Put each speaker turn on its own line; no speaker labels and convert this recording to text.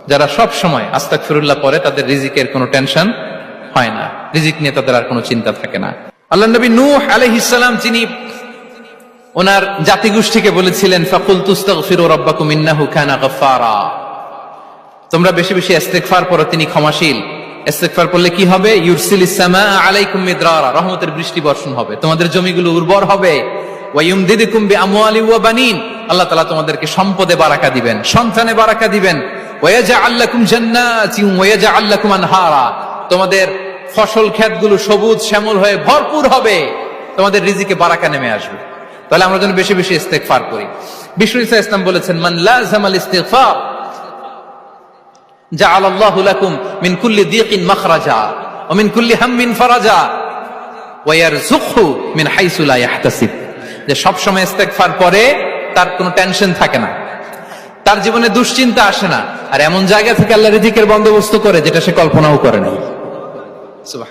যারা সব সময় আস্তাগফিরুল্লাহ পড়ে তাদের রিজিকের কোনো টেনশন হয় না, রিজিক নিয়ে তাদের আর কোনো চিন্তা থাকে না। আল্লাহ নবী নূহ আলাইহিস সালাম যিনি ওনার জাতিগোষ্ঠীকে বলেছিলেন ফাকুলতু আস্তাগফিরু রাব্বাকুম ইন্নাহু কানা গাফফারা, তোমরা বেশি বেশি ইস্তেগফার পড়ো, তিনি ক্ষমাশীল। ইস্তেগফার পড়লে কি হবে? ইউরসিলিস সামা আলাইকুম মিদরারা, রহমতের বৃষ্টি বর্ষণ হবে, তোমাদের জমিগুলো উর্বর হবে। ওয়া ইউমদিদুকুম বিআমওয়ালি ওয়া বানিন, আল্লাহ তাআলা তোমাদেরকে সম্পদে বারাকা দিবেন, সন্তানে বারাকা দিবেন। ওয়া ইয়াজআল লাকুম জান্নাতিন ওয়া ইয়াজআল লাকুম আনহারা, তোমাদের ফসল ক্ষেতগুলো সবুজ শ্যামল হয়ে ভরপুর হবে, তোমাদের রিজিকে বারাকা নেমে আসবে। তাহলে আমরা যেন বেশি বেশি ইস্তেগফার করি। বিষ্ণু ঈসা ইসলাম বলেছেন মান লাযামাল ইস্তিগফার জাআলাল্লাহু লাকুম মিন কুল্লি দিকিন মাখরাজা ওয়া মিন কুল্লি হাম্মিন ফারাজা ওয়া ইয়ারযুকহু মিন হাইসু লা ইয়াহতাসিব, যে সব সময় ইস্তেগফার পড়ে তার কোনো টেনশন থাকে না, তার জীবনে দুশ্চিন্তা আসে না, আর এমন জায়গা থেকে আল্লাহ রিজিকের বন্দোবস্ত করে যেটা সে কল্পনাও করে নাই। সুবহান।